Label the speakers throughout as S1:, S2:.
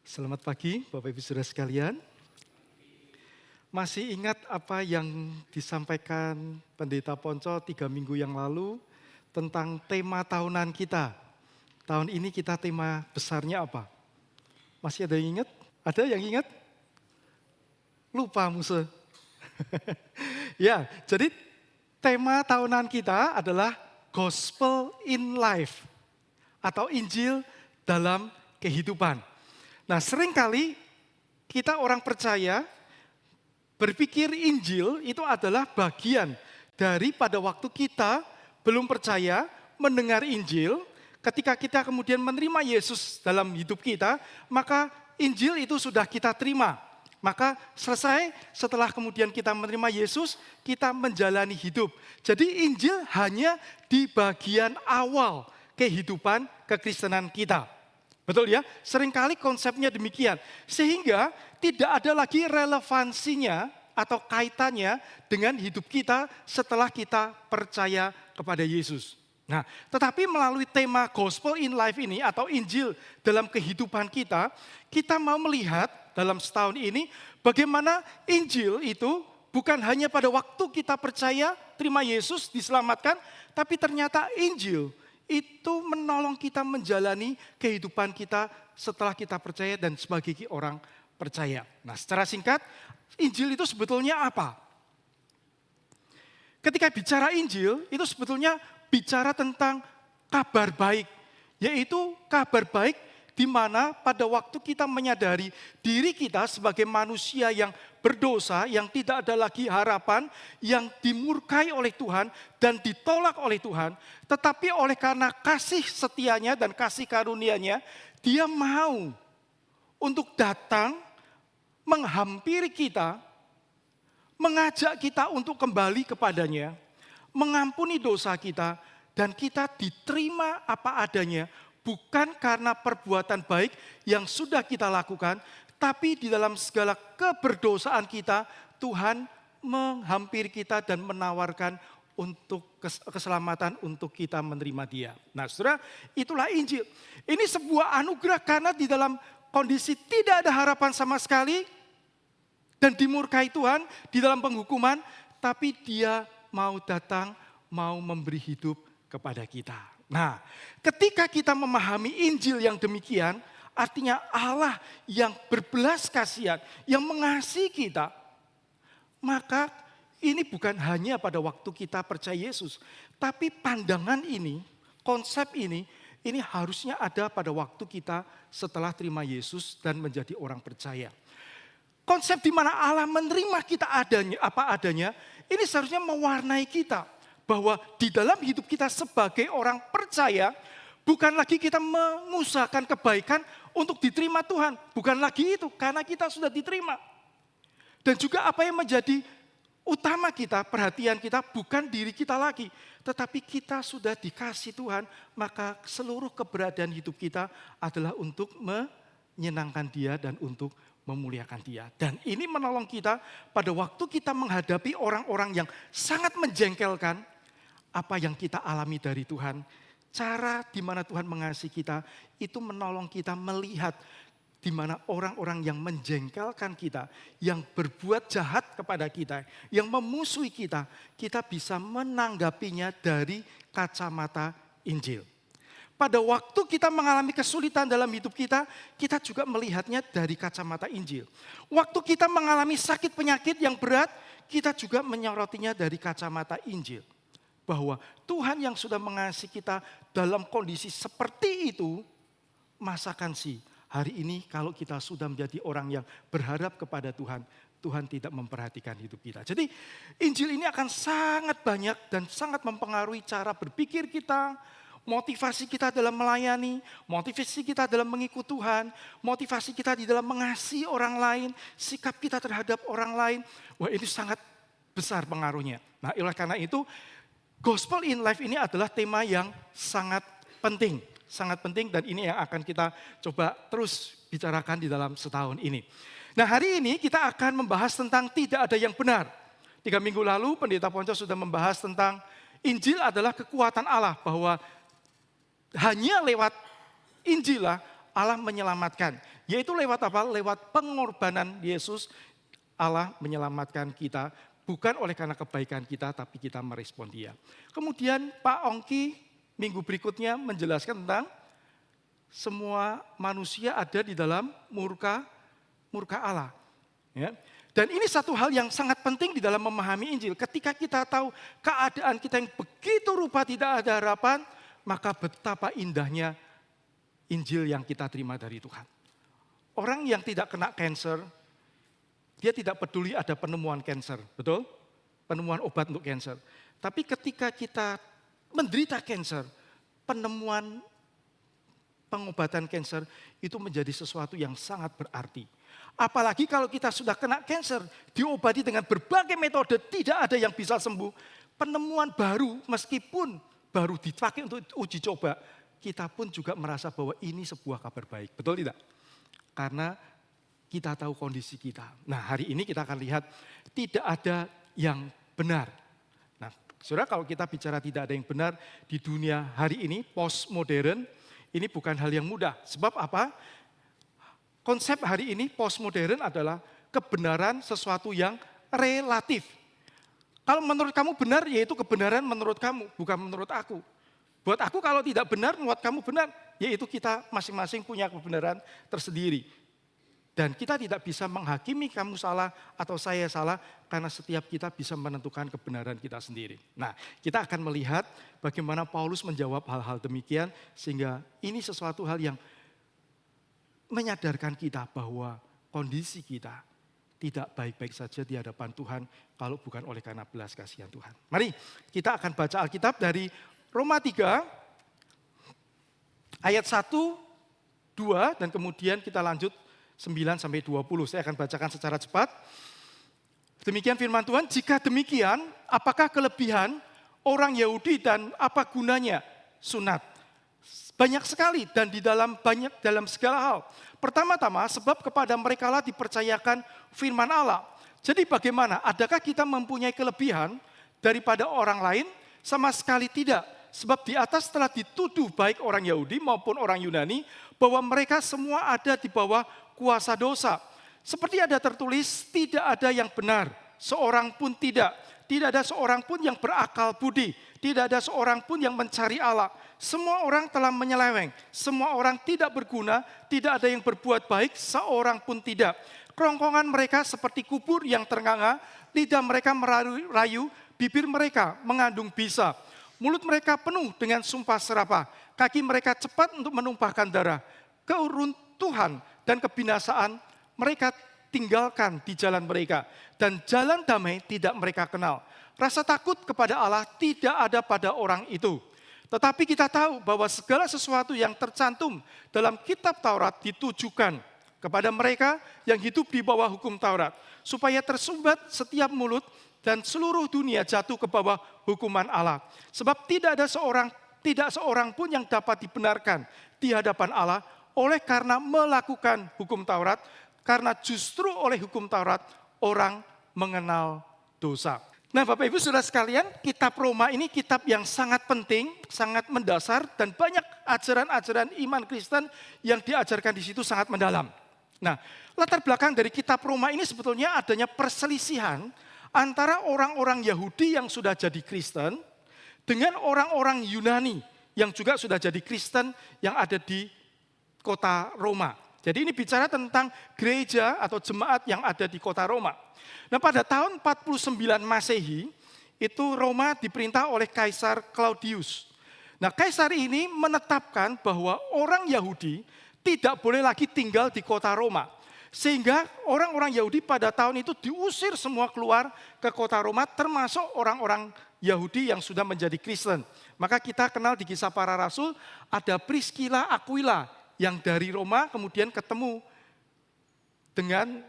S1: Selamat pagi Bapak Ibu Saudara sekalian. Masih ingat apa yang disampaikan Pendeta Ponco 3 minggu yang lalu tentang tema tahunan kita. Tahun ini kita tema besarnya apa? Masih ada yang ingat? Ada yang ingat? Lupa Musa. Ya, jadi tema tahunan kita adalah Gospel in Life atau Injil dalam kehidupan. Nah, seringkali kita orang percaya berpikir Injil itu adalah bagian daripada waktu kita belum percaya mendengar Injil. Ketika kita kemudian menerima Yesus dalam hidup kita, maka Injil itu sudah kita terima. Maka selesai setelah kemudian kita menerima Yesus, kita menjalani hidup. Jadi Injil hanya di bagian awal kehidupan kekristenan kita. Betul ya? Seringkali konsepnya demikian. Sehingga tidak ada lagi relevansinya atau kaitannya dengan hidup kita setelah kita percaya kepada Yesus. Nah, tetapi melalui tema Gospel in Life ini atau Injil dalam kehidupan kita, kita mau melihat dalam setahun ini bagaimana Injil itu bukan hanya pada waktu kita percaya, terima Yesus, diselamatkan, tapi ternyata Injil itu menolong kita menjalani kehidupan kita setelah kita percaya dan sebagai orang percaya. Nah, secara singkat, Injil itu sebetulnya apa? Ketika bicara Injil, itu sebetulnya bicara tentang kabar baik, yaitu kabar baik di mana pada waktu kita menyadari diri kita sebagai manusia yang berdosa, yang tidak ada lagi harapan, yang dimurkai oleh Tuhan dan ditolak oleh Tuhan, tetapi oleh karena kasih setianya dan kasih karunia-Nya, Dia mau untuk datang menghampiri kita, mengajak kita untuk kembali kepadanya, mengampuni dosa kita, dan kita diterima apa adanya, bukan karena perbuatan baik yang sudah kita lakukan, tapi di dalam segala keberdosaan kita, Tuhan menghampiri kita dan menawarkan untuk keselamatan untuk kita menerima Dia. Nah, saudara, itulah Injil. Ini sebuah anugerah karena di dalam kondisi tidak ada harapan sama sekali dan dimurkai Tuhan di dalam penghukuman, tapi Dia mau datang, mau memberi hidup kepada kita. Nah, ketika kita memahami Injil yang demikian, artinya Allah yang berbelas kasihan, yang mengasihi kita, maka ini bukan hanya pada waktu kita percaya Yesus, tapi pandangan ini, konsep ini harusnya ada pada waktu kita setelah terima Yesus dan menjadi orang percaya. Konsep di mana Allah menerima kita adanya, apa adanya, ini seharusnya mewarnai kita. Bahwa di dalam hidup kita sebagai orang percaya, bukan lagi kita mengusahakan kebaikan untuk diterima Tuhan. Bukan lagi itu, karena kita sudah diterima. Dan juga apa yang menjadi utama kita, perhatian kita, bukan diri kita lagi. Tetapi kita sudah dikasih Tuhan, maka seluruh keberadaan hidup kita adalah untuk menyenangkan Dia dan untuk memuliakan Dia. Dan ini menolong kita pada waktu kita menghadapi orang-orang yang sangat menjengkelkan apa yang kita alami dari Tuhan. Cara di mana Tuhan mengasihi kita itu menolong kita melihat di mana orang-orang yang menjengkelkan kita, yang berbuat jahat kepada kita, yang memusuhi kita, kita bisa menanggapinya dari kacamata Injil. Pada waktu kita mengalami kesulitan dalam hidup kita, kita juga melihatnya dari kacamata Injil. Waktu kita mengalami sakit penyakit yang berat, kita juga menyorotinya dari kacamata Injil. Bahwa Tuhan yang sudah mengasihi kita dalam kondisi seperti itu, masakan sih hari ini kalau kita sudah menjadi orang yang berharap kepada Tuhan, Tuhan tidak memperhatikan hidup kita. Jadi Injil ini akan sangat banyak dan sangat mempengaruhi cara berpikir kita, motivasi kita dalam melayani, motivasi kita dalam mengikut Tuhan, motivasi kita di dalam mengasihi orang lain, sikap kita terhadap orang lain. Wah, ini sangat besar pengaruhnya. Nah, oleh karena itu, Gospel in Life ini adalah tema yang sangat penting dan ini yang akan kita coba terus bicarakan di dalam setahun ini. Nah, hari ini kita akan membahas tentang tidak ada yang benar. 3 minggu lalu Pendeta Ponco sudah membahas tentang Injil adalah kekuatan Allah, bahwa hanya lewat Injil lah Allah menyelamatkan. Yaitu lewat apa? Lewat pengorbanan Yesus, Allah menyelamatkan kita. Bukan oleh karena kebaikan kita, tapi kita merespon Dia. Kemudian Pak Ongki minggu berikutnya menjelaskan tentang semua manusia ada di dalam murka Allah. Ya. Dan ini satu hal yang sangat penting di dalam memahami Injil. Ketika kita tahu keadaan kita yang begitu rupa tidak ada harapan, maka betapa indahnya Injil yang kita terima dari Tuhan. Orang yang tidak kena kanker, dia tidak peduli ada penemuan kanker, betul? Penemuan obat untuk kanker. Tapi ketika kita menderita kanker, penemuan pengobatan kanker itu menjadi sesuatu yang sangat berarti. Apalagi kalau kita sudah kena kanker, diobati dengan berbagai metode, tidak ada yang bisa sembuh. Penemuan baru, meskipun baru dipakai untuk uji coba, kita pun juga merasa bahwa ini sebuah kabar baik. Betul tidak? Karena kita tahu kondisi kita. Nah, hari ini kita akan lihat tidak ada yang benar. Nah, saudara, kalau kita bicara tidak ada yang benar di dunia hari ini, postmodern, ini bukan hal yang mudah. Sebab apa? Konsep hari ini postmodern adalah kebenaran sesuatu yang relatif. Kalau menurut kamu benar, yaitu kebenaran menurut kamu, bukan menurut aku. Buat aku kalau tidak benar, buat kamu benar, yaitu kita masing-masing punya kebenaran tersendiri. Dan kita tidak bisa menghakimi kamu salah atau saya salah, karena setiap kita bisa menentukan kebenaran kita sendiri. Nah, kita akan melihat bagaimana Paulus menjawab hal-hal demikian, sehingga ini sesuatu hal yang menyadarkan kita bahwa kondisi kita tidak baik-baik saja di hadapan Tuhan kalau bukan oleh karena belas kasihan Tuhan. Mari kita akan baca Alkitab dari Roma 3 ayat 1, 2 dan kemudian kita lanjut 9 sampai 20. Saya akan bacakan secara cepat. Demikian firman Tuhan, jika demikian apakah kelebihan orang Yahudi dan apa gunanya sunat? Banyak sekali dan dalam segala hal. Pertama-tama sebab kepada merekalah dipercayakan firman Allah. Jadi bagaimana? Adakah kita mempunyai kelebihan daripada orang lain? Sama sekali tidak. Sebab di atas telah dituduh baik orang Yahudi maupun orang Yunani bahwa mereka semua ada di bawah kuasa dosa. Seperti ada tertulis, tidak ada yang benar, seorang pun tidak. Tidak ada seorang pun yang berakal budi. Tidak ada seorang pun yang mencari Allah. Semua orang telah menyeleweng. Semua orang tidak berguna. Tidak ada yang berbuat baik. Seorang pun tidak. Kerongkongan mereka seperti kubur yang ternganga. Lidah mereka merayu. Bibir mereka mengandung bisa. Mulut mereka penuh dengan sumpah serapah. Kaki mereka cepat untuk menumpahkan darah. Keruntuhan dan kebinasaan mereka tinggalkan di jalan mereka. Dan jalan damai tidak mereka kenal. Rasa takut kepada Allah tidak ada pada orang itu. Tetapi kita tahu bahwa segala sesuatu yang tercantum dalam kitab Taurat ditujukan kepada mereka yang hidup di bawah hukum Taurat. Supaya tersumbat setiap mulut dan seluruh dunia jatuh ke bawah hukuman Allah. Sebab tidak seorang pun yang dapat dibenarkan di hadapan Allah oleh karena melakukan hukum Taurat. Karena justru oleh hukum Taurat orang mengenal dosa. Nah, Bapak Ibu Saudara sekalian, kitab Roma ini kitab yang sangat penting, sangat mendasar, dan banyak ajaran-ajaran iman Kristen yang diajarkan di situ sangat mendalam. Nah, latar belakang dari kitab Roma ini sebetulnya adanya perselisihan antara orang-orang Yahudi yang sudah jadi Kristen dengan orang-orang Yunani yang juga sudah jadi Kristen yang ada di kota Roma. Jadi ini bicara tentang gereja atau jemaat yang ada di kota Roma. Nah, pada tahun 49 Masehi, itu Roma diperintah oleh Kaisar Claudius. Nah, Kaisar ini menetapkan bahwa orang Yahudi tidak boleh lagi tinggal di kota Roma. Sehingga orang-orang Yahudi pada tahun itu diusir semua keluar ke kota Roma, termasuk orang-orang Yahudi yang sudah menjadi Kristen. Maka kita kenal di Kisah Para Rasul, ada Priscilla Aquila yang dari Roma kemudian ketemu dengan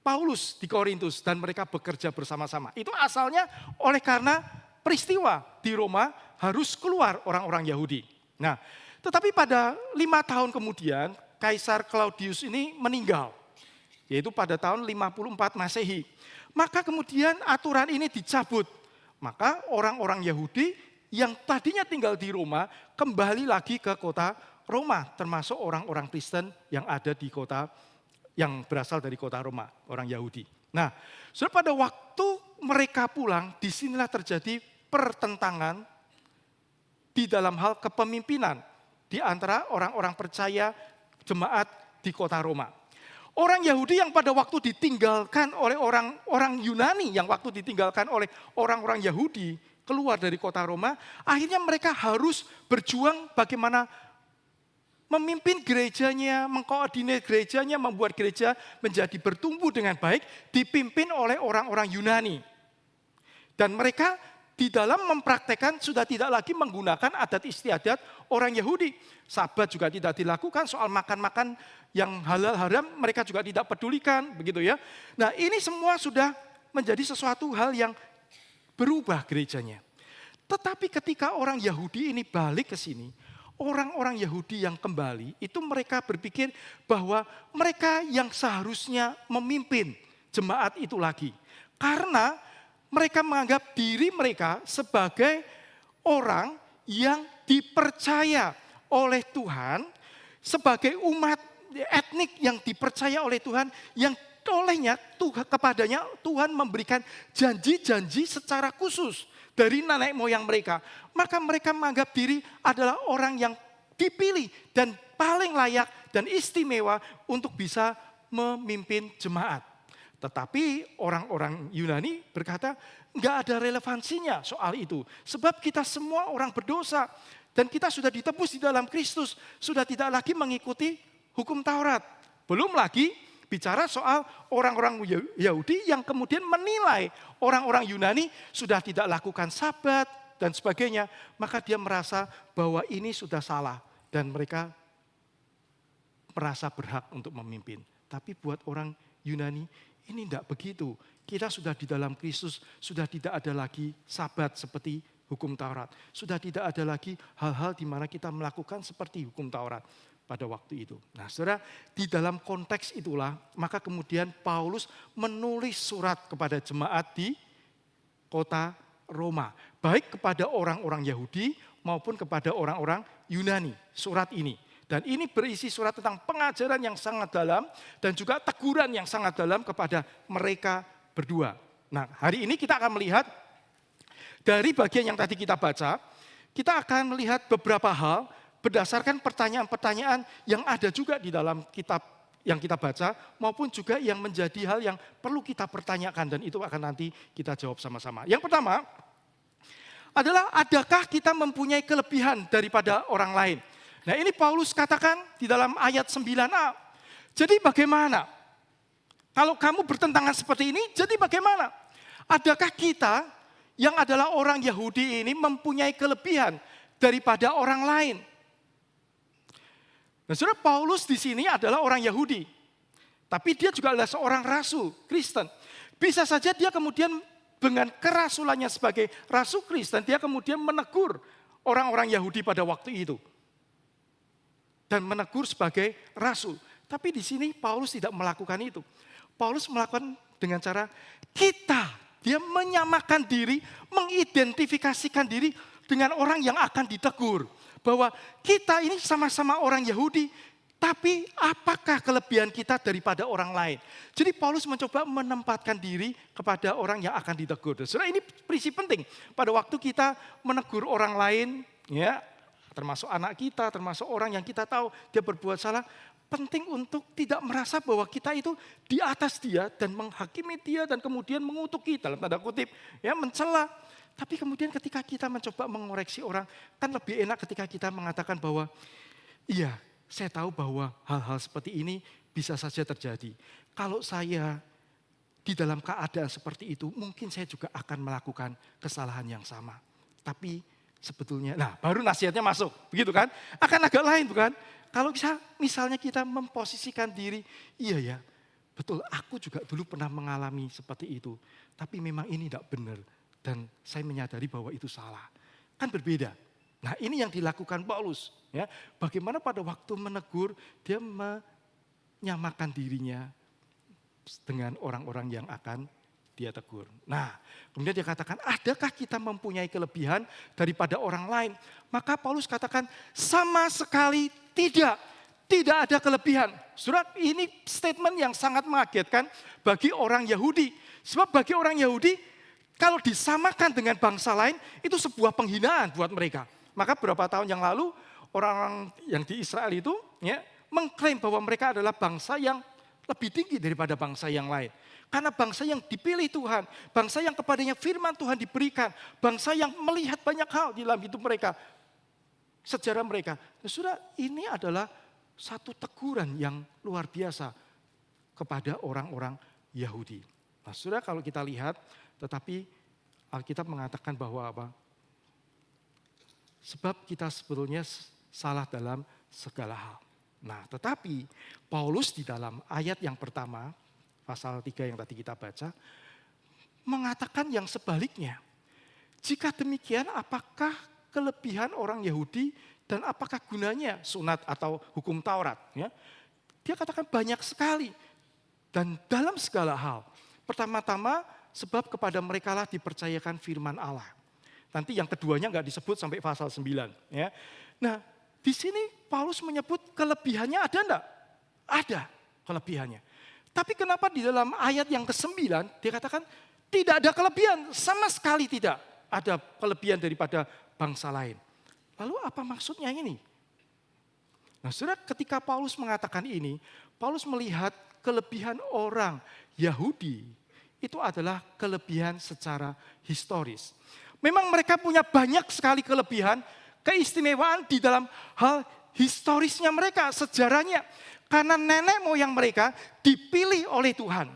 S1: Paulus di Korintus dan mereka bekerja bersama-sama. Itu asalnya oleh karena peristiwa di Roma harus keluar orang-orang Yahudi. Nah, tetapi pada 5 tahun kemudian Kaisar Claudius ini meninggal, yaitu pada tahun 54 Masehi. Maka kemudian aturan ini dicabut. Maka orang-orang Yahudi yang tadinya tinggal di Roma kembali lagi ke kota Roma, termasuk orang-orang Kristen yang ada di kota, yang berasal dari kota Roma, orang Yahudi. Nah, pada waktu mereka pulang, disinilah terjadi pertentangan di dalam hal kepemimpinan di antara orang-orang percaya jemaat di kota Roma. Orang Yahudi yang pada waktu ditinggalkan oleh orang Yunani, yang waktu ditinggalkan oleh orang-orang Yahudi keluar dari kota Roma, akhirnya mereka harus berjuang bagaimana memimpin gerejanya, mengkoordinir gerejanya, membuat gereja menjadi bertumbuh dengan baik, dipimpin oleh orang-orang Yunani. Dan mereka di dalam mempraktekkan sudah tidak lagi menggunakan adat istiadat orang Yahudi. Sabat juga tidak dilakukan, soal makan-makan yang halal haram mereka juga tidak pedulikan, begitu ya. Nah, ini semua sudah menjadi sesuatu hal yang berubah gerejanya. Tetapi ketika orang Yahudi ini balik ke sini, orang-orang Yahudi yang kembali itu mereka berpikir bahwa mereka yang seharusnya memimpin jemaat itu lagi. Karena mereka menganggap diri mereka sebagai orang yang dipercaya oleh Tuhan, sebagai umat etnik yang dipercaya oleh Tuhan, yang olehnya kepadanya Tuhan memberikan janji-janji secara khusus dari nenek moyang mereka. Maka mereka menganggap diri adalah orang yang dipilih dan paling layak dan istimewa untuk bisa memimpin jemaat. Tetapi orang-orang Yunani berkata, enggak ada relevansinya soal itu. Sebab kita semua orang berdosa dan kita sudah ditebus di dalam Kristus. Sudah tidak lagi mengikuti hukum Taurat. Belum lagi bicara soal orang-orang Yahudi yang kemudian menilai orang-orang Yunani sudah tidak lakukan sabat dan sebagainya. Maka dia merasa bahwa ini sudah salah dan mereka merasa berhak untuk memimpin. Tapi buat orang Yunani, ini tidak begitu. Kita sudah di dalam Kristus, sudah tidak ada lagi sabat seperti hukum Taurat. Sudah tidak ada lagi hal-hal di mana kita melakukan seperti hukum Taurat pada waktu itu. Nah, saudara, di dalam konteks itulah, maka kemudian Paulus menulis surat kepada jemaat di kota Roma. Baik kepada orang-orang Yahudi maupun kepada orang-orang Yunani, surat ini. Dan ini berisi surat tentang pengajaran yang sangat dalam dan juga teguran yang sangat dalam kepada mereka berdua. Nah, hari ini kita akan melihat dari bagian yang tadi kita baca, kita akan melihat beberapa hal berdasarkan pertanyaan-pertanyaan yang ada juga di dalam kitab yang kita baca maupun juga yang menjadi hal yang perlu kita pertanyakan dan itu akan nanti kita jawab sama-sama. Yang pertama adalah adakah kita mempunyai kelebihan daripada orang lain? Nah, ini Paulus katakan di dalam ayat 9a. Jadi bagaimana? Kalau kamu bertentangan seperti ini, jadi bagaimana? Adakah kita yang adalah orang Yahudi ini mempunyai kelebihan daripada orang lain? Nah, saudara, Paulus di sini adalah orang Yahudi. Tapi dia juga adalah seorang rasul Kristen. Bisa saja dia kemudian dengan kerasulannya sebagai rasul Kristen, dia kemudian menegur orang-orang Yahudi pada waktu itu. Dan menegur sebagai rasul. Tapi di sini Paulus tidak melakukan itu. Paulus melakukan dengan cara dia menyamakan diri, mengidentifikasikan diri dengan orang yang akan ditegur. Bahwa kita ini sama-sama orang Yahudi, tapi apakah kelebihan kita daripada orang lain? Jadi Paulus mencoba menempatkan diri kepada orang yang akan ditegur. Saudara, ini prinsip penting. Pada waktu kita menegur orang lain, ya, termasuk anak kita, termasuk orang yang kita tahu dia berbuat salah, penting untuk tidak merasa bahwa kita itu di atas dia dan menghakimi dia dan kemudian mengutuki dalam tanda kutip, ya, mencela. Tapi kemudian ketika kita mencoba mengoreksi orang, kan lebih enak ketika kita mengatakan bahwa iya, saya tahu bahwa hal-hal seperti ini bisa saja terjadi. Kalau saya di dalam keadaan seperti itu, mungkin saya juga akan melakukan kesalahan yang sama. Tapi sebetulnya, nah baru nasihatnya masuk, begitu kan? Akan agak lain bukan? Kalau misalnya kita memposisikan diri, iya ya, betul aku juga dulu pernah mengalami seperti itu. Tapi memang ini tidak benar dan saya menyadari bahwa itu salah. Kan berbeda. Nah, ini yang dilakukan Paulus. Ya, bagaimana pada waktu menegur, dia menyamakan dirinya dengan orang-orang yang akan dia tegur. Nah, kemudian dia katakan, adakah kita mempunyai kelebihan daripada orang lain? Maka Paulus katakan, sama sekali tidak, tidak ada kelebihan. Saudara, ini statement yang sangat mengagetkan bagi orang Yahudi. Sebab bagi orang Yahudi, kalau disamakan dengan bangsa lain, itu sebuah penghinaan buat mereka. Maka beberapa tahun yang lalu, orang-orang yang di Israel itu mengklaim bahwa mereka adalah bangsa yang lebih tinggi daripada bangsa yang lain. Karena bangsa yang dipilih Tuhan, bangsa yang kepadanya firman Tuhan diberikan, bangsa yang melihat banyak hal di dalam hidup mereka, sejarah mereka. Saudara, ini adalah satu teguran yang luar biasa kepada orang-orang Yahudi. Nah, saudara, kalau kita lihat, tetapi Alkitab mengatakan bahwa apa? Sebab kita sebetulnya salah dalam segala hal. Nah, tetapi Paulus di dalam ayat yang pertama, pasal 3 yang tadi kita baca, mengatakan yang sebaliknya. Jika demikian, apakah kelebihan orang Yahudi dan apakah gunanya sunat atau hukum Taurat? Ya? Dia katakan banyak sekali dan dalam segala hal. Pertama-tama sebab kepada mereka lah dipercayakan firman Allah. Nanti yang keduanya nggak disebut sampai pasal 9. Ya. Nah, di sini Paulus menyebut kelebihannya ada enggak? Ada kelebihannya. Tapi kenapa di dalam ayat yang ke-9 dia katakan tidak ada kelebihan, sama sekali tidak ada kelebihan daripada bangsa lain. Lalu apa maksudnya ini? Nah, saudara, ketika Paulus mengatakan ini, Paulus melihat kelebihan orang Yahudi itu adalah kelebihan secara historis. Memang mereka punya banyak sekali kelebihan, keistimewaan di dalam hal historisnya mereka, sejarahnya. Karena nenek moyang mereka dipilih oleh Tuhan.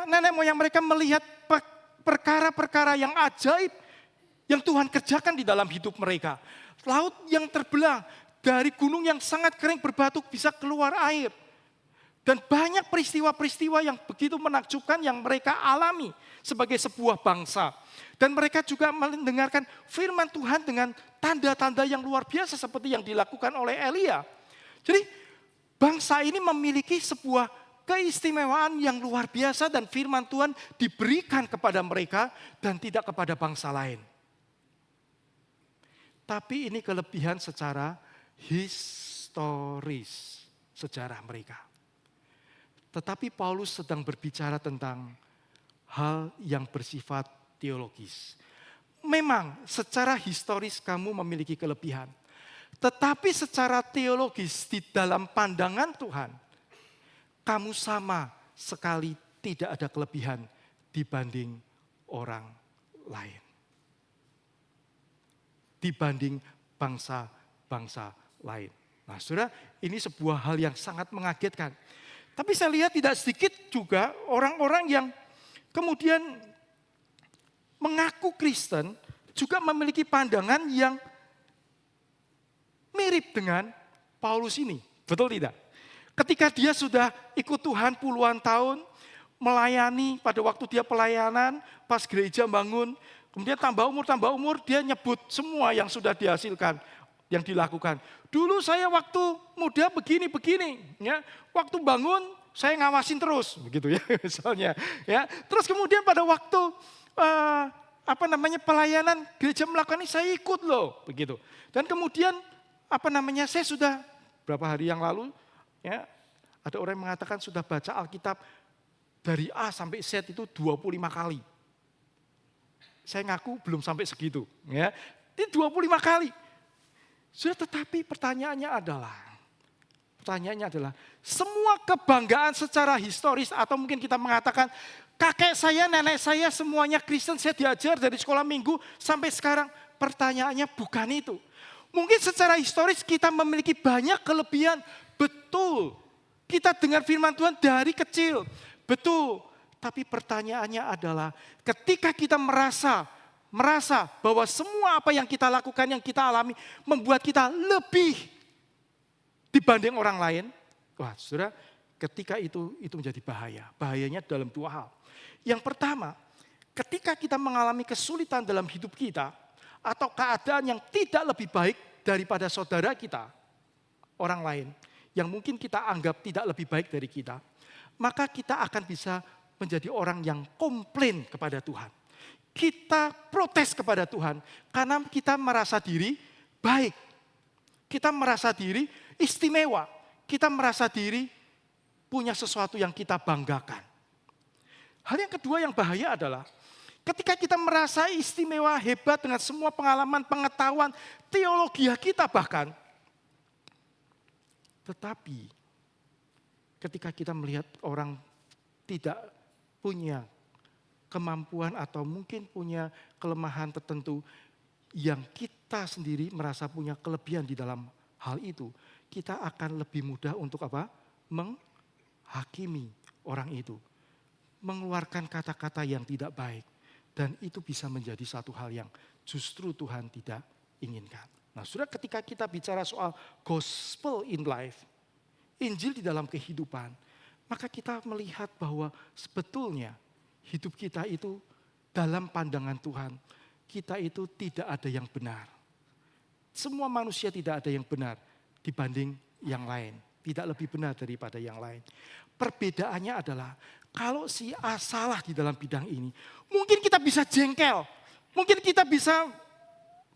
S1: Nenek moyang mereka melihat perkara-perkara yang ajaib yang Tuhan kerjakan di dalam hidup mereka. Laut yang terbelah, dari gunung yang sangat kering berbatu bisa keluar air. Dan banyak peristiwa-peristiwa yang begitu menakjubkan yang mereka alami sebagai sebuah bangsa. Dan mereka juga mendengarkan firman Tuhan dengan tanda-tanda yang luar biasa seperti yang dilakukan oleh Elia. Jadi bangsa ini memiliki sebuah keistimewaan yang luar biasa dan firman Tuhan diberikan kepada mereka dan tidak kepada bangsa lain. Tapi ini kelebihan secara historis sejarah mereka. Tetapi Paulus sedang berbicara tentang hal yang bersifat teologis. Memang secara historis kamu memiliki kelebihan. Tetapi secara teologis di dalam pandangan Tuhan, kamu sama sekali tidak ada kelebihan dibanding orang lain. Dibanding bangsa-bangsa lain. Nah, saudara, ini sebuah hal yang sangat mengagetkan. Tapi saya lihat tidak sedikit juga orang-orang yang kemudian mengaku Kristen juga memiliki pandangan yang mirip dengan Paulus ini. Betul tidak? Ketika dia sudah ikut Tuhan puluhan tahun, melayani pada waktu dia pelayanan, pas gereja bangun, kemudian tambah umur, dia nyebut semua yang sudah dihasilkan, yang dilakukan. Dulu saya waktu muda begini, ya. Waktu bangun saya ngawasin terus, begitu ya misalnya. Ya. Terus kemudian pada waktu pelayanan gereja melakukan ini saya ikut loh, begitu. Dan kemudian saya sudah berapa hari yang lalu, ya, ada orang yang mengatakan sudah baca Alkitab dari A sampai Z itu 25 kali. Saya ngaku belum sampai segitu, ya. Ini 25 kali. Sudah, tetapi pertanyaannya adalah semua kebanggaan secara historis atau mungkin kita mengatakan kakek saya, nenek saya semuanya Kristen, saya diajar dari sekolah minggu sampai sekarang. Pertanyaannya bukan itu. Mungkin secara historis kita memiliki banyak kelebihan, betul. Kita dengar firman Tuhan dari kecil, betul. Tapi pertanyaannya adalah ketika kita merasa bahwa semua apa yang kita lakukan, yang kita alami membuat kita lebih dibanding orang lain. Wah, saudara, ketika itu menjadi bahaya. Bahayanya dalam dua hal. Yang pertama, ketika kita mengalami kesulitan dalam hidup kita atau keadaan yang tidak lebih baik daripada saudara kita, orang lain yang mungkin kita anggap tidak lebih baik dari kita, maka kita akan bisa menjadi orang yang komplain kepada Tuhan. Kita protes kepada Tuhan karena kita merasa diri baik. Kita merasa diri istimewa. Kita merasa diri punya sesuatu yang kita banggakan. Hal yang kedua yang bahaya adalah ketika kita merasa istimewa, hebat dengan semua pengalaman, pengetahuan, teologi kita bahkan. Tetapi ketika kita melihat orang tidak punya kemampuan atau mungkin punya kelemahan tertentu yang kita sendiri merasa punya kelebihan di dalam hal itu, kita akan lebih mudah untuk apa? Menghakimi orang itu. Mengeluarkan kata-kata yang tidak baik. Dan itu bisa menjadi satu hal yang justru Tuhan tidak inginkan. Nah, saudara, ketika kita bicara soal gospel in life, Injil di dalam kehidupan, maka kita melihat bahwa sebetulnya hidup kita itu dalam pandangan Tuhan, kita itu tidak ada yang benar. Semua manusia tidak ada yang benar dibanding yang lain. Tidak lebih benar daripada yang lain. Perbedaannya adalah kalau si A salah di dalam bidang ini, mungkin kita bisa jengkel. Mungkin kita bisa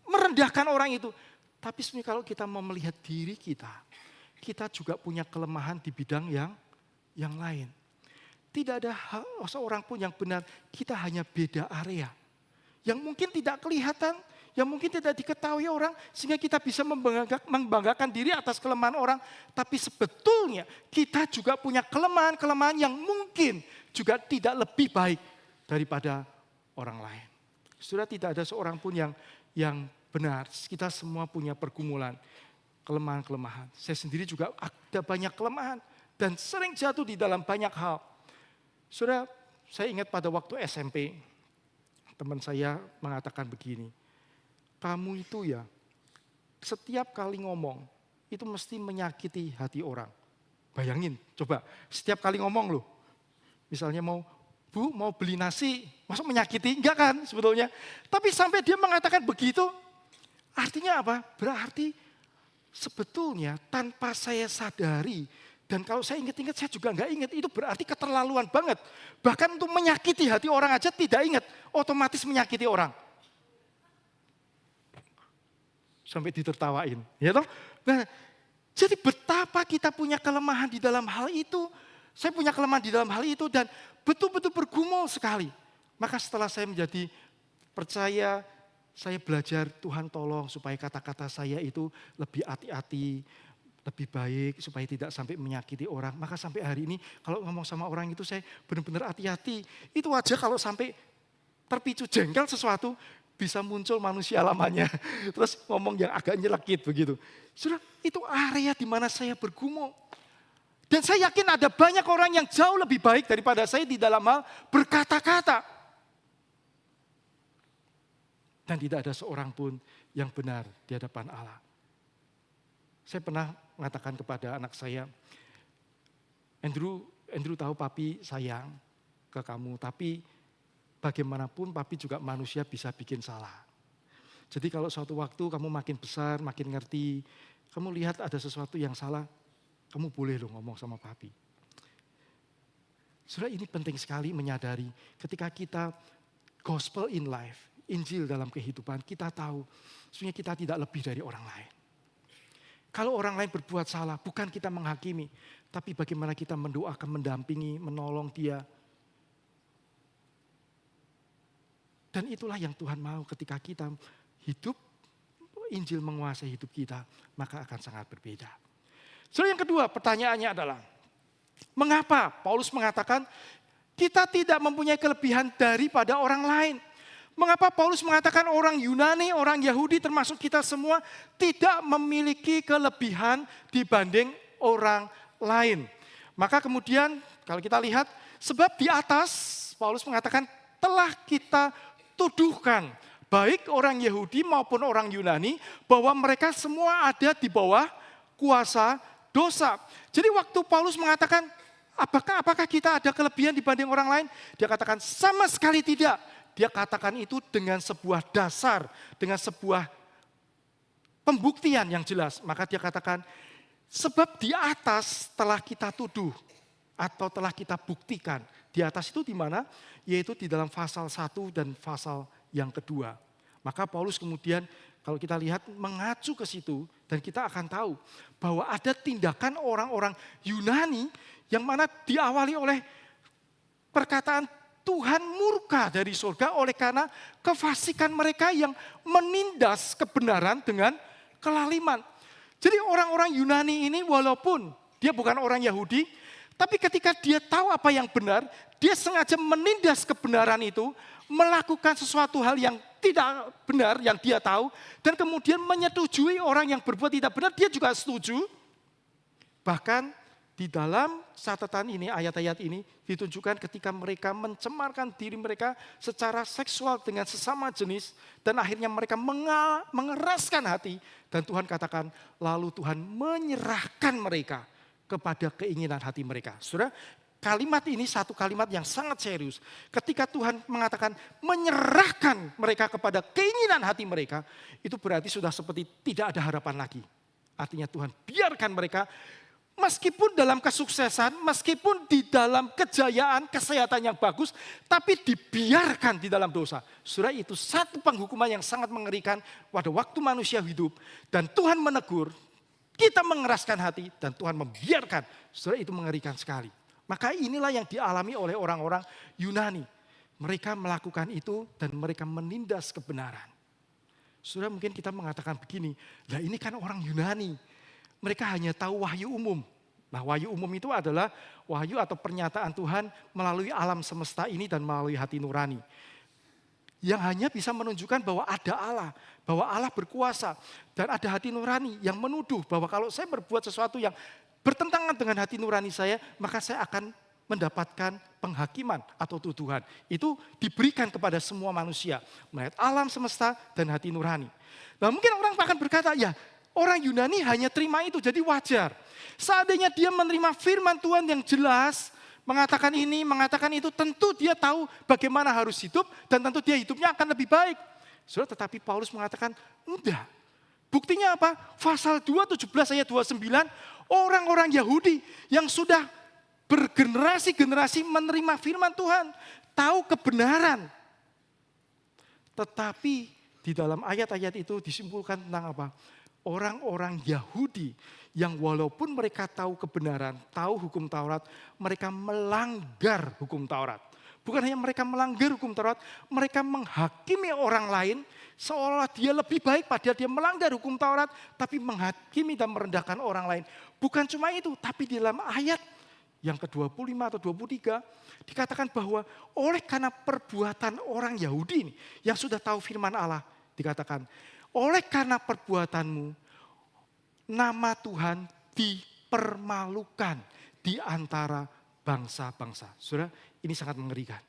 S1: merendahkan orang itu. Tapi sebenarnya kalau kita mau melihat diri kita juga punya kelemahan di bidang yang lain. Tidak ada seorang pun yang benar, kita hanya beda area. Yang mungkin tidak kelihatan, yang mungkin tidak diketahui orang, sehingga kita bisa membanggakan diri atas kelemahan orang. Tapi sebetulnya kita juga punya kelemahan-kelemahan yang mungkin juga tidak lebih baik daripada orang lain. Sudah tidak ada seorang pun yang benar, kita semua punya pergumulan, kelemahan-kelemahan. Saya sendiri juga ada banyak kelemahan dan sering jatuh di dalam banyak hal. Saudara, saya ingat pada waktu SMP, teman saya mengatakan begini, kamu itu ya setiap kali ngomong itu mesti menyakiti hati orang. Bayangin, coba setiap kali ngomong loh. Misalnya Bu mau beli nasi, masuk menyakiti? Enggak kan sebetulnya. Tapi sampai dia mengatakan begitu, artinya apa? Berarti sebetulnya tanpa saya sadari, dan kalau saya ingat-ingat saya juga enggak ingat, itu berarti keterlaluan banget. Bahkan untuk menyakiti hati orang aja tidak ingat, otomatis menyakiti orang. Sampai ditertawain, ya toh? Nah, jadi betapa kita punya kelemahan di dalam hal itu. Saya punya kelemahan di dalam hal itu dan betul-betul bergumul sekali. Maka setelah saya menjadi percaya, saya belajar Tuhan tolong supaya kata-kata saya itu lebih hati-hati, lebih baik supaya tidak sampai menyakiti orang. Maka sampai hari ini kalau ngomong sama orang itu saya benar-benar hati-hati. Itu aja kalau sampai terpicu jengkel sesuatu, bisa muncul manusia lamanya. Terus ngomong yang agak nyelekit begitu. Sudah, itu area di mana saya bergumul. Dan saya yakin ada banyak orang yang jauh lebih baik daripada saya di dalam hal berkata-kata. Dan tidak ada seorang pun yang benar di hadapan Allah. Saya pernah mengatakan kepada anak saya, Andrew tahu papi sayang ke kamu, tapi bagaimanapun papi juga manusia bisa bikin salah. Jadi kalau suatu waktu kamu makin besar, makin ngerti, kamu lihat ada sesuatu yang salah, kamu boleh loh ngomong sama papi. Saudara, ini penting sekali menyadari ketika kita gospel in life, Injil dalam kehidupan, kita tahu sebenarnya kita tidak lebih dari orang lain. Kalau orang lain berbuat salah, bukan kita menghakimi, tapi bagaimana kita mendoakan, mendampingi, menolong dia. Dan itulah yang Tuhan mau ketika kita hidup, Injil menguasai hidup kita, maka akan sangat berbeda. So yang kedua pertanyaannya adalah, mengapa Paulus mengatakan kita tidak mempunyai kelebihan daripada orang lain? Mengapa Paulus mengatakan orang Yunani, orang Yahudi termasuk kita semua tidak memiliki kelebihan dibanding orang lain? Maka kemudian kalau kita lihat, sebab di atas Paulus mengatakan telah kita tuduhkan baik orang Yahudi maupun orang Yunani bahwa mereka semua ada di bawah kuasa dosa. Jadi waktu Paulus mengatakan apakah kita ada kelebihan dibanding orang lain? Dia katakan sama sekali tidak. Dia katakan itu dengan sebuah dasar, dengan sebuah pembuktian yang jelas. Maka dia katakan sebab di atas telah kita tuduh atau telah kita buktikan. Di atas itu di mana? Yaitu di dalam pasal 1 dan pasal yang kedua. Maka Paulus kemudian Kalau kita lihat mengacu ke situ dan kita akan tahu bahwa ada tindakan orang-orang Yunani yang mana diawali oleh perkataan Tuhan murka dari surga oleh karena kefasikan mereka yang menindas kebenaran dengan kelaliman. Jadi orang-orang Yunani ini walaupun dia bukan orang Yahudi, tapi ketika dia tahu apa yang benar, dia sengaja menindas kebenaran itu, melakukan sesuatu hal yang tidak benar yang dia tahu, dan kemudian menyetujui orang yang berbuat tidak benar, dia juga setuju. Bahkan di dalam catatan ini, ayat-ayat ini ditunjukkan ketika mereka mencemarkan diri mereka secara seksual dengan sesama jenis, dan akhirnya mereka mengeraskan hati, dan Tuhan katakan, lalu Tuhan menyerahkan mereka kepada keinginan hati mereka. Saudara, kalimat ini satu kalimat yang sangat serius. Ketika Tuhan mengatakan menyerahkan mereka kepada keinginan hati mereka, itu berarti sudah seperti tidak ada harapan lagi. Artinya Tuhan biarkan mereka meskipun dalam kesuksesan, meskipun di dalam kejayaan, kesehatan yang bagus, tapi dibiarkan di dalam dosa. Saudara, itu satu penghukuman yang sangat mengerikan pada waktu manusia hidup. Dan Tuhan menegur, kita mengeraskan hati dan Tuhan membiarkan. Saudara, itu mengerikan sekali. Maka inilah yang dialami oleh orang-orang Yunani. Mereka melakukan itu dan mereka menindas kebenaran. Saudara, mungkin kita mengatakan begini, lah ini kan orang Yunani. Mereka hanya tahu wahyu umum. Nah, wahyu umum itu adalah wahyu atau pernyataan Tuhan melalui alam semesta ini dan melalui hati nurani. Yang hanya bisa menunjukkan bahwa ada Allah, bahwa Allah berkuasa. Dan ada hati nurani yang menuduh bahwa kalau saya berbuat sesuatu yang bertentangan dengan hati nurani saya, maka saya akan mendapatkan penghakiman atau tuduhan. Itu diberikan kepada semua manusia, melihat alam semesta dan hati nurani. Nah, mungkin orang akan berkata, ya orang Yunani hanya terima itu, jadi wajar. Seandainya dia menerima firman Tuhan yang jelas, mengatakan ini, mengatakan itu, tentu dia tahu bagaimana harus hidup dan tentu dia hidupnya akan lebih baik. Saudara, tetapi Paulus mengatakan, enggak. Buktinya apa? Pasal 2, 17 ayat 29, orang-orang Yahudi yang sudah bergenerasi-generasi menerima firman Tuhan, tahu kebenaran. Tetapi di dalam ayat-ayat itu disimpulkan tentang apa? Orang-orang Yahudi yang walaupun mereka tahu kebenaran, tahu hukum Taurat, mereka melanggar hukum Taurat. Bukan hanya mereka melanggar hukum Taurat, mereka menghakimi orang lain seolah dia lebih baik padahal dia melanggar hukum Taurat, tapi menghakimi dan merendahkan orang lain. Bukan cuma itu, tapi di dalam ayat yang ke-25 atau 23 dikatakan bahwa oleh karena perbuatan orang Yahudi ini yang sudah tahu firman Allah, dikatakan oleh karena perbuatanmu nama Tuhan dipermalukan di antara bangsa-bangsa. Saudara, ini sangat mengerikan.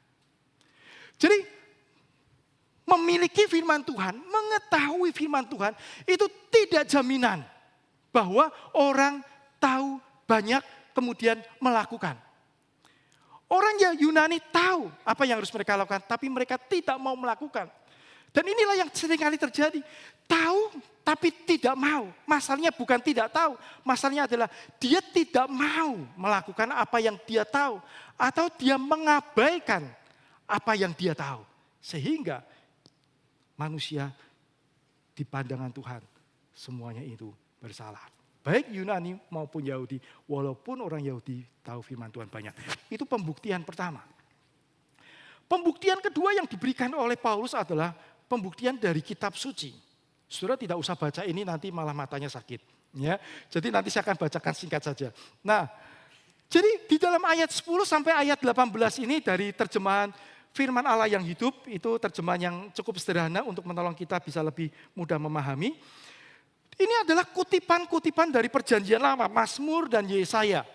S1: Jadi memiliki firman Tuhan, mengetahui firman Tuhan itu tidak jaminan bahwa orang tahu banyak kemudian melakukan. Orang yang Yunani tahu apa yang harus mereka lakukan, tapi mereka tidak mau melakukan. Dan inilah yang seringkali terjadi. Tahu tapi tidak mau. Masalahnya bukan tidak tahu. Masalahnya adalah dia tidak mau melakukan apa yang dia tahu. Atau dia mengabaikan apa yang dia tahu. Sehingga manusia di pandangan Tuhan semuanya itu bersalah. Baik Yunani maupun Yahudi. Walaupun orang Yahudi tahu firman Tuhan banyak. Itu pembuktian pertama. Pembuktian kedua yang diberikan oleh Paulus adalah pembuktian dari kitab suci. Saudara tidak usah baca ini nanti malah matanya sakit. Ya, jadi nanti saya akan bacakan singkat saja. Nah, jadi di dalam ayat 10 sampai ayat 18 ini dari terjemahan firman Allah yang hidup, itu terjemahan yang cukup sederhana untuk menolong kita bisa lebih mudah memahami. Ini adalah kutipan-kutipan dari perjanjian lama, Mazmur dan Yesaya.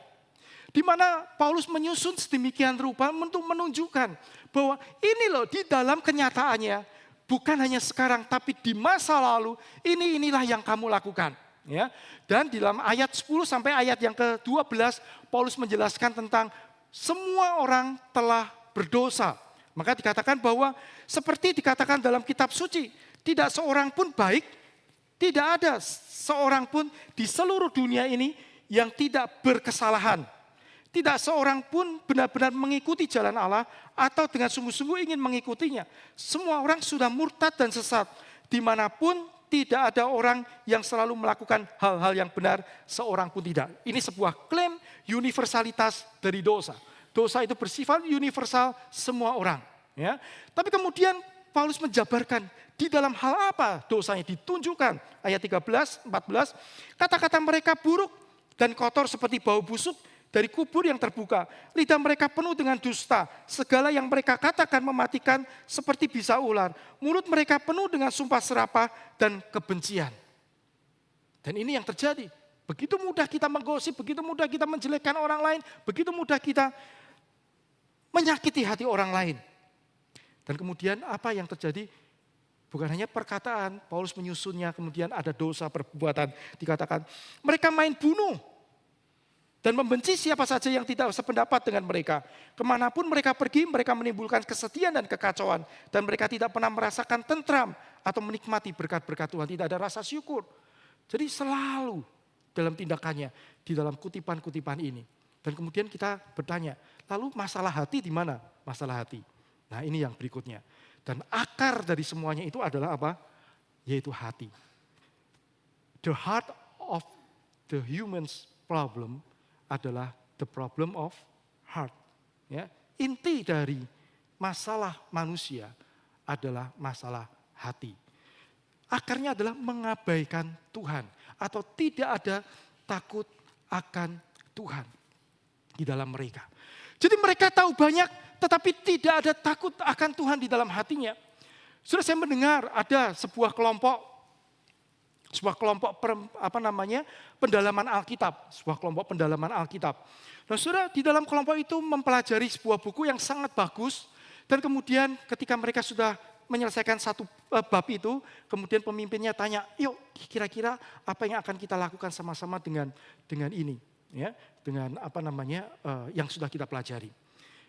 S1: Di mana Paulus menyusun sedemikian rupa untuk menunjukkan bahwa ini loh di dalam kenyataannya, bukan hanya sekarang, tapi di masa lalu, inilah yang kamu lakukan. Ya. Dan di dalam ayat 10 sampai ayat yang ke-12, Paulus menjelaskan tentang semua orang telah berdosa. Maka dikatakan bahwa seperti dikatakan dalam kitab suci, tidak seorang pun baik, tidak ada seorang pun di seluruh dunia ini yang tidak berkesalahan. Tidak seorang pun benar-benar mengikuti jalan Allah atau dengan sungguh-sungguh ingin mengikutinya. Semua orang sudah murtad dan sesat. Dimanapun tidak ada orang yang selalu melakukan hal-hal yang benar, seorang pun tidak. Ini sebuah klaim universalitas dari dosa. Dosa itu bersifat universal semua orang. Ya. Tapi kemudian Paulus menjabarkan di dalam hal apa dosanya ditunjukkan. Ayat 13, 14, kata-kata mereka buruk dan kotor seperti bau busuk dari kubur yang terbuka. Lidah mereka penuh dengan dusta. Segala yang mereka katakan mematikan seperti bisa ular. Mulut mereka penuh dengan sumpah serapah dan kebencian. Dan ini yang terjadi. Begitu mudah kita menggosip, begitu mudah kita menjelekkan orang lain, begitu mudah kita menyakiti hati orang lain. Dan kemudian apa yang terjadi? Bukan hanya perkataan, Paulus menyusunnya, kemudian ada dosa perbuatan. Dikatakan mereka main bunuh dan membenci siapa saja yang tidak sependapat dengan mereka. Kemanapun mereka pergi, mereka menimbulkan kesedihan dan kekacauan. Dan mereka tidak pernah merasakan tentram atau menikmati berkat-berkat Tuhan. Tidak ada rasa syukur. Jadi selalu dalam tindakannya, di dalam kutipan-kutipan ini. Dan kemudian kita bertanya, lalu masalah hati di mana? Masalah hati. Nah ini yang berikutnya. Dan akar dari semuanya itu adalah apa? Yaitu hati. The heart of the human's problem adalah the problem of heart. Ya, inti dari masalah manusia adalah masalah hati. Akarnya adalah mengabaikan Tuhan atau tidak ada takut akan Tuhan di dalam mereka. Jadi mereka tahu banyak tetapi tidak ada takut akan Tuhan di dalam hatinya. Sudah saya mendengar ada sebuah kelompok pendalaman Alkitab, sebuah kelompok pendalaman Alkitab. Nah, saudara, di dalam kelompok itu mempelajari sebuah buku yang sangat bagus, dan kemudian ketika mereka sudah menyelesaikan satu bab itu, kemudian pemimpinnya tanya, yuk kira-kira apa yang akan kita lakukan sama-sama dengan ini, ya, dengan yang sudah kita pelajari.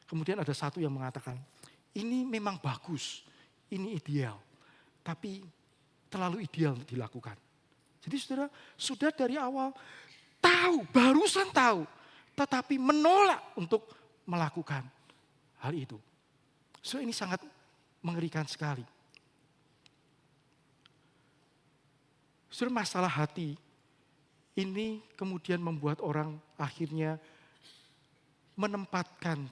S1: Kemudian ada satu yang mengatakan, ini memang bagus, ini ideal, tapi terlalu ideal untuk dilakukan. Jadi saudara, sudah dari awal tahu, barusan tahu, tetapi menolak untuk melakukan hal itu. So ini sangat mengerikan sekali. Saudara, masalah hati ini kemudian membuat orang akhirnya menempatkan,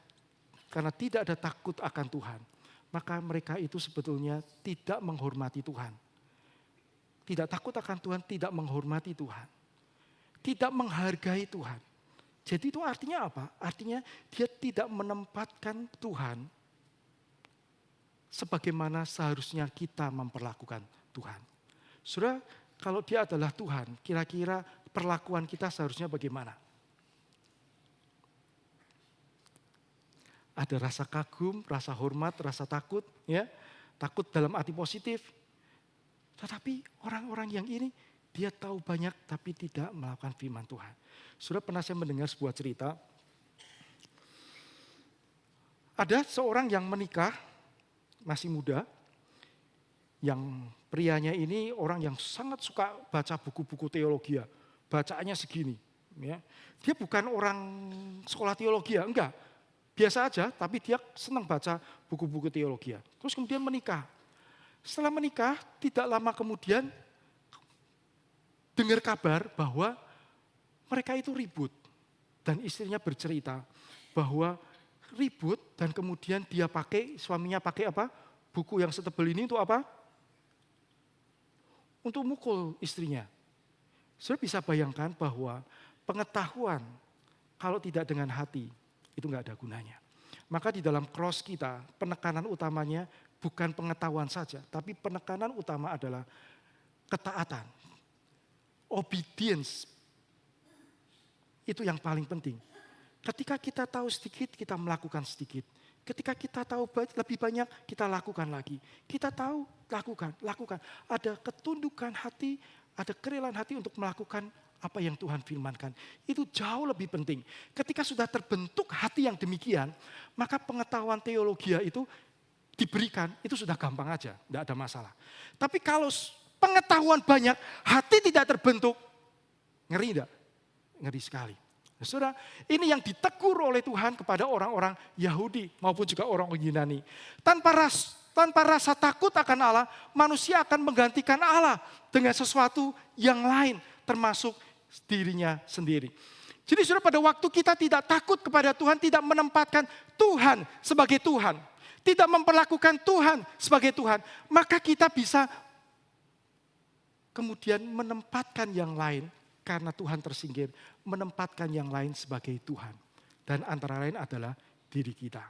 S1: karena tidak ada takut akan Tuhan, maka mereka itu sebetulnya tidak menghormati Tuhan. Tidak takut akan Tuhan, tidak menghormati Tuhan. Tidak menghargai Tuhan. Jadi itu artinya apa? Artinya dia tidak menempatkan Tuhan sebagaimana seharusnya kita memperlakukan Tuhan. Saudara, kalau dia adalah Tuhan, kira-kira perlakuan kita seharusnya bagaimana? Ada rasa kagum, rasa hormat, rasa takut, ya. Takut dalam arti positif. Tetapi orang-orang yang ini, dia tahu banyak tapi tidak melakukan firman Tuhan. Sudah pernah saya mendengar sebuah cerita. Ada seorang yang menikah, masih muda. Yang prianya ini orang yang sangat suka baca buku-buku teologi. Bacaannya segini. Ya. Dia bukan orang sekolah teologi, enggak. Biasa aja, tapi dia senang baca buku-buku teologi. Terus kemudian menikah. Setelah menikah, tidak lama kemudian dengar kabar bahwa mereka itu ribut. Dan istrinya bercerita bahwa ribut dan kemudian suaminya pakai apa? Buku yang setebal ini untuk apa? Untuk mukul istrinya. Saudara bisa bayangkan bahwa pengetahuan kalau tidak dengan hati itu enggak ada gunanya. Maka di dalam cross kita, penekanan utamanya bukan pengetahuan saja, tapi penekanan utama adalah ketaatan. Obedience. Itu yang paling penting. Ketika kita tahu sedikit, kita melakukan sedikit. Ketika kita tahu lebih banyak, kita lakukan lagi. Kita tahu, lakukan. Ada ketundukan hati, ada kerelaan hati untuk melakukan apa yang Tuhan firmankan. Itu jauh lebih penting. Ketika sudah terbentuk hati yang demikian, maka pengetahuan teologi itu diberikan, itu sudah gampang aja, tidak ada masalah. Tapi kalau pengetahuan banyak, hati tidak terbentuk, ngeri enggak? Ngeri sekali. Nah, saudara, ini yang ditegur oleh Tuhan kepada orang-orang Yahudi maupun juga orang Yunani. Tanpa tanpa rasa takut akan Allah, manusia akan menggantikan Allah dengan sesuatu yang lain, termasuk dirinya sendiri. Jadi saudara, pada waktu kita tidak takut kepada Tuhan, tidak menempatkan Tuhan sebagai Tuhan, tidak memperlakukan Tuhan sebagai Tuhan, maka kita bisa kemudian menempatkan yang lain karena Tuhan tersingkir, menempatkan yang lain sebagai Tuhan. Dan antara lain adalah diri kita.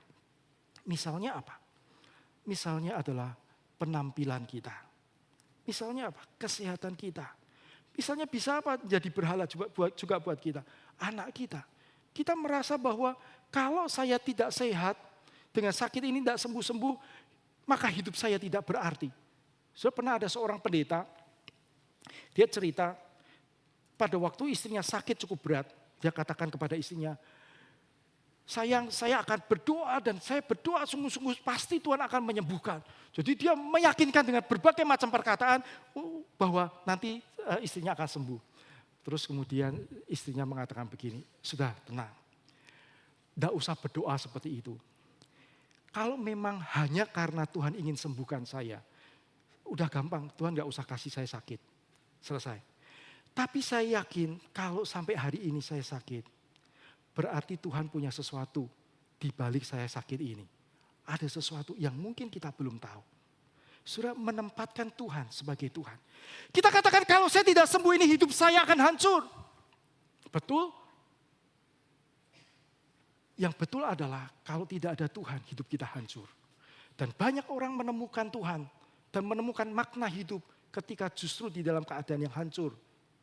S1: Misalnya apa? Misalnya adalah penampilan kita. Misalnya apa? Kesehatan kita. Misalnya bisa apa? Jadi berhala juga buat kita. Anak kita. Kita merasa bahwa kalau saya tidak sehat, dengan sakit ini tidak sembuh-sembuh, maka hidup saya tidak berarti. So, pernah ada seorang pendeta, dia cerita pada waktu istrinya sakit cukup berat, dia katakan kepada istrinya, sayang, saya akan berdoa dan saya berdoa sungguh-sungguh pasti Tuhan akan menyembuhkan. Jadi dia meyakinkan dengan berbagai macam perkataan bahwa nanti istrinya akan sembuh. Terus kemudian istrinya mengatakan begini, sudah tenang, tidak usah berdoa seperti itu. Kalau memang hanya karena Tuhan ingin sembuhkan saya, udah gampang, Tuhan gak usah kasih saya sakit. Selesai. Tapi saya yakin kalau sampai hari ini saya sakit, berarti Tuhan punya sesuatu di balik saya sakit ini. Ada sesuatu yang mungkin kita belum tahu. Sudah menempatkan Tuhan sebagai Tuhan. Kita katakan kalau saya tidak sembuh ini hidup saya akan hancur. Betul? Yang betul adalah kalau tidak ada Tuhan hidup kita hancur. Dan banyak orang menemukan Tuhan dan menemukan makna hidup ketika justru di dalam keadaan yang hancur.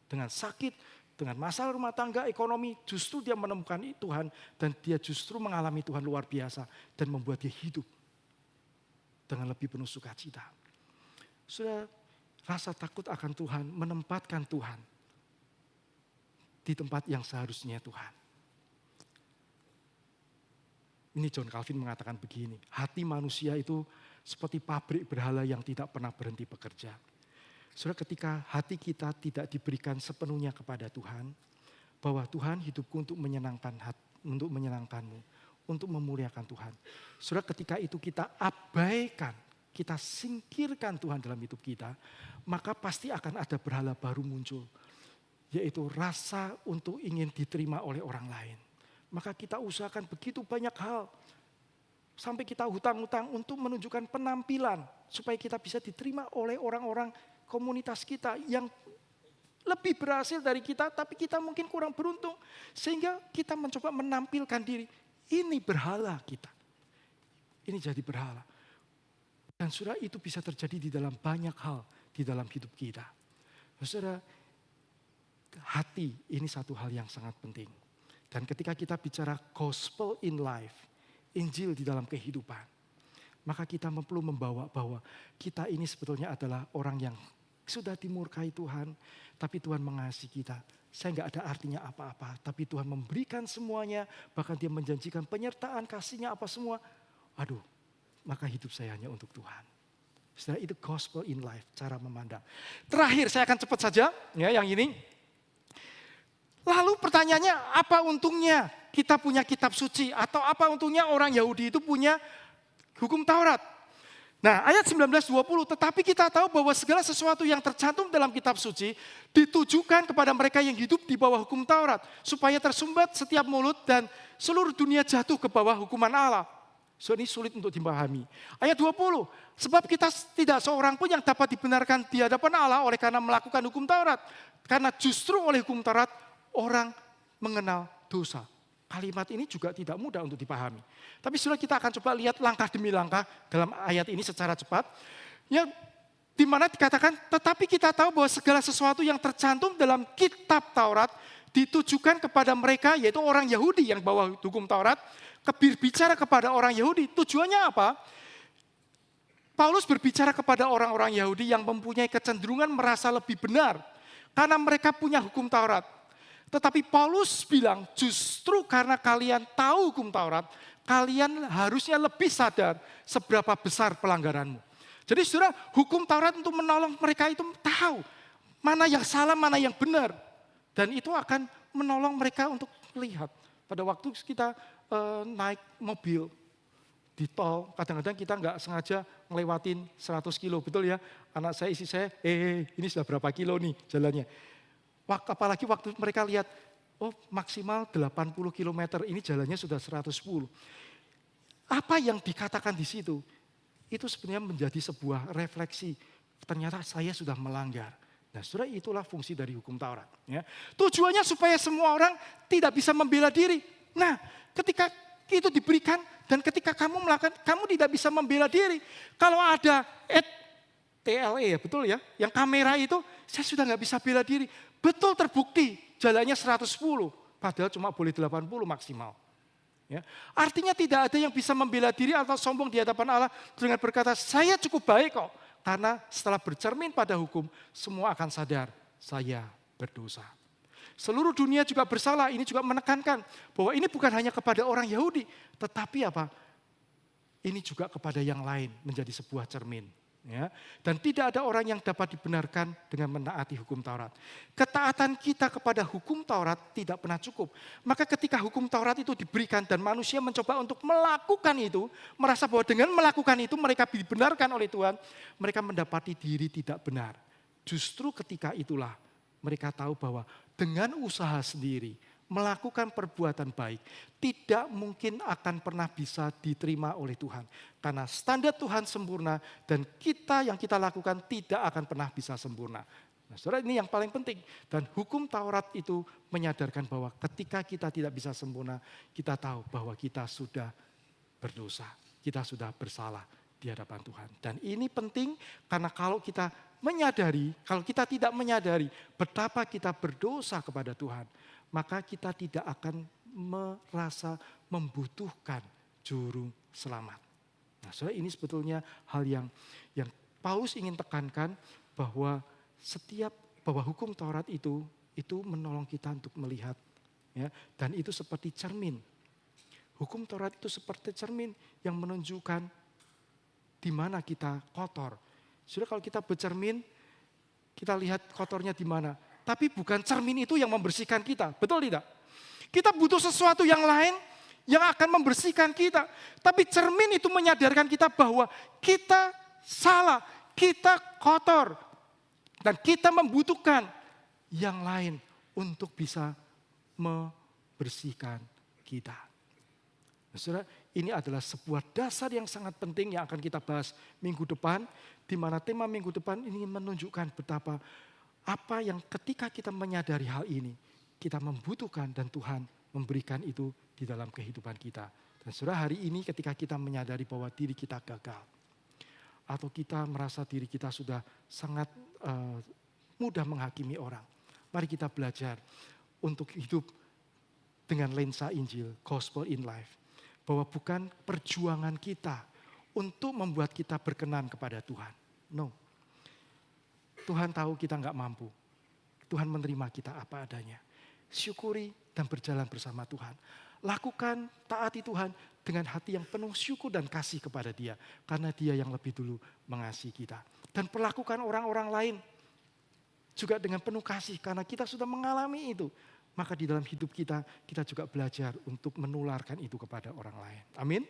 S1: Dengan sakit, dengan masalah rumah tangga, ekonomi, justru dia menemukan Tuhan dan dia justru mengalami Tuhan luar biasa dan membuat dia hidup dengan lebih penuh sukacita. Sudah rasa takut akan Tuhan, menempatkan Tuhan di tempat yang seharusnya Tuhan. Ini John Calvin mengatakan begini, hati manusia itu seperti pabrik berhala yang tidak pernah berhenti bekerja. Saudara, ketika hati kita tidak diberikan sepenuhnya kepada Tuhan, bahwa Tuhan hidupku untuk menyenangkanmu, untuk memuliakan Tuhan. Saudara, ketika itu kita abaikan, kita singkirkan Tuhan dalam hidup kita, maka pasti akan ada berhala baru muncul, yaitu rasa untuk ingin diterima oleh orang lain. Maka kita usahakan begitu banyak hal, sampai kita hutang-hutang untuk menunjukkan penampilan, supaya kita bisa diterima oleh orang-orang komunitas kita yang lebih berhasil dari kita, tapi kita mungkin kurang beruntung. Sehingga kita mencoba menampilkan diri. Ini berhala kita. Ini jadi berhala. Dan saudara, itu bisa terjadi di dalam banyak hal di dalam hidup kita. Saudara, hati ini satu hal yang sangat penting. Dan ketika kita bicara gospel in life, Injil di dalam kehidupan, maka kita perlu membawa bahwa kita ini sebetulnya adalah orang yang sudah dimurkai Tuhan, tapi Tuhan mengasihi kita. Saya nggak ada artinya apa-apa, tapi Tuhan memberikan semuanya, bahkan Dia menjanjikan penyertaan, kasihnya apa semua. Aduh, maka hidup saya hanya untuk Tuhan. Setelah itu gospel in life, cara memandang. Terakhir, saya akan cepat saja, ya yang ini. Lalu pertanyaannya, apa untungnya kita punya kitab suci? Atau apa untungnya orang Yahudi itu punya hukum Taurat? Nah, ayat 19-20, tetapi kita tahu bahwa segala sesuatu yang tercantum dalam kitab suci ditujukan kepada mereka yang hidup di bawah hukum Taurat, supaya tersumbat setiap mulut dan seluruh dunia jatuh ke bawah hukuman Allah. So, ini sulit untuk dipahami. Ayat 20, sebab kita tidak seorang pun yang dapat dibenarkan di hadapan Allah oleh karena melakukan hukum Taurat. Karena justru oleh hukum Taurat orang mengenal dosa. Kalimat ini juga tidak mudah untuk dipahami. Tapi sudah kita akan coba lihat langkah demi langkah dalam ayat ini secara cepat. Ya, di mana dikatakan, tetapi kita tahu bahwa segala sesuatu yang tercantum dalam kitab Taurat ditujukan kepada mereka, yaitu orang Yahudi yang bawa hukum Taurat, berbicara kepada orang Yahudi. Tujuannya apa? Paulus berbicara kepada orang-orang Yahudi yang mempunyai kecenderungan merasa lebih benar, karena mereka punya hukum Taurat. Tetapi Paulus bilang, justru karena kalian tahu hukum Taurat, kalian harusnya lebih sadar seberapa besar pelanggaranmu. Jadi saudara, hukum Taurat untuk menolong mereka itu tahu mana yang salah, mana yang benar. Dan itu akan menolong mereka untuk melihat. Pada waktu kita naik mobil, di tol, kadang-kadang kita nggak sengaja ngelewatin 100 kilo, betul ya? Anak saya, istri saya, ini sudah berapa kilo nih jalannya. Apalagi waktu mereka lihat, oh maksimal 80 kilometer, ini jalannya sudah 110. Apa yang dikatakan di situ, itu sebenarnya menjadi sebuah refleksi. Ternyata saya sudah melanggar. Nah, saudara, itulah fungsi dari hukum Taurat. Ya. Tujuannya supaya semua orang tidak bisa membela diri. Nah, ketika itu diberikan dan ketika kamu melakukan, kamu tidak bisa membela diri. Kalau ada TLE, ya betul ya, yang kamera itu, saya sudah nggak bisa bela diri. Betul terbukti jalannya 110, padahal cuma boleh 80 maksimal. Ya. Artinya tidak ada yang bisa membela diri atau sombong di hadapan Allah dengan berkata, saya cukup baik kok. Karena setelah bercermin pada hukum, semua akan sadar, saya berdosa. Seluruh dunia juga bersalah, ini juga menekankan bahwa ini bukan hanya kepada orang Yahudi, tetapi apa? Ini juga kepada yang lain menjadi sebuah cermin. Ya. Dan tidak ada orang yang dapat dibenarkan dengan menaati hukum Taurat. Ketaatan kita kepada hukum Taurat tidak pernah cukup. Maka ketika hukum Taurat itu diberikan dan manusia mencoba untuk melakukan itu, merasa bahwa dengan melakukan itu mereka dibenarkan oleh Tuhan, mereka mendapati diri tidak benar. Justru ketika itulah mereka tahu bahwa dengan usaha sendiri, melakukan perbuatan baik, tidak mungkin akan pernah bisa diterima oleh Tuhan. Karena standar Tuhan sempurna dan yang kita lakukan tidak akan pernah bisa sempurna. Nah, saudara, ini yang paling penting. Dan hukum Taurat itu menyadarkan bahwa ketika kita tidak bisa sempurna, kita tahu bahwa kita sudah berdosa, kita sudah bersalah di hadapan Tuhan. Dan ini penting karena kalau kita tidak menyadari betapa kita berdosa kepada Tuhan, maka kita tidak akan merasa membutuhkan juru selamat. Nah, saudara, ini sebetulnya hal yang Paulus ingin tekankan bahwa bahwa hukum Taurat itu menolong kita untuk melihat, ya, dan itu seperti cermin. Hukum Taurat itu seperti cermin yang menunjukkan di mana kita kotor. Saudara, kalau kita bercermin, kita lihat kotornya di mana. Tapi bukan cermin itu yang membersihkan kita, betul tidak? Kita butuh sesuatu yang lain yang akan membersihkan kita. Tapi cermin itu menyadarkan kita bahwa kita salah, kita kotor. Dan kita membutuhkan yang lain untuk bisa membersihkan kita. Nah, saudara, ini adalah sebuah dasar yang sangat penting yang akan kita bahas minggu depan. Di mana tema minggu depan ini menunjukkan betapa apa yang ketika kita menyadari hal ini, kita membutuhkan dan Tuhan memberikan itu di dalam kehidupan kita. Dan saudara, hari ini ketika kita menyadari bahwa diri kita gagal, atau kita merasa diri kita sudah sangat mudah menghakimi orang, mari kita belajar untuk hidup dengan lensa Injil, Gospel in Life. Bahwa bukan perjuangan kita untuk membuat kita berkenan kepada Tuhan. No. Tuhan tahu kita nggak mampu. Tuhan menerima kita apa adanya. Syukuri dan berjalan bersama Tuhan. Lakukan, taati Tuhan dengan hati yang penuh syukur dan kasih kepada Dia. Karena Dia yang lebih dulu mengasihi kita. Dan perlakukan orang-orang lain juga dengan penuh kasih. Karena kita sudah mengalami itu. Maka di dalam hidup kita juga belajar untuk menularkan itu kepada orang lain. Amin.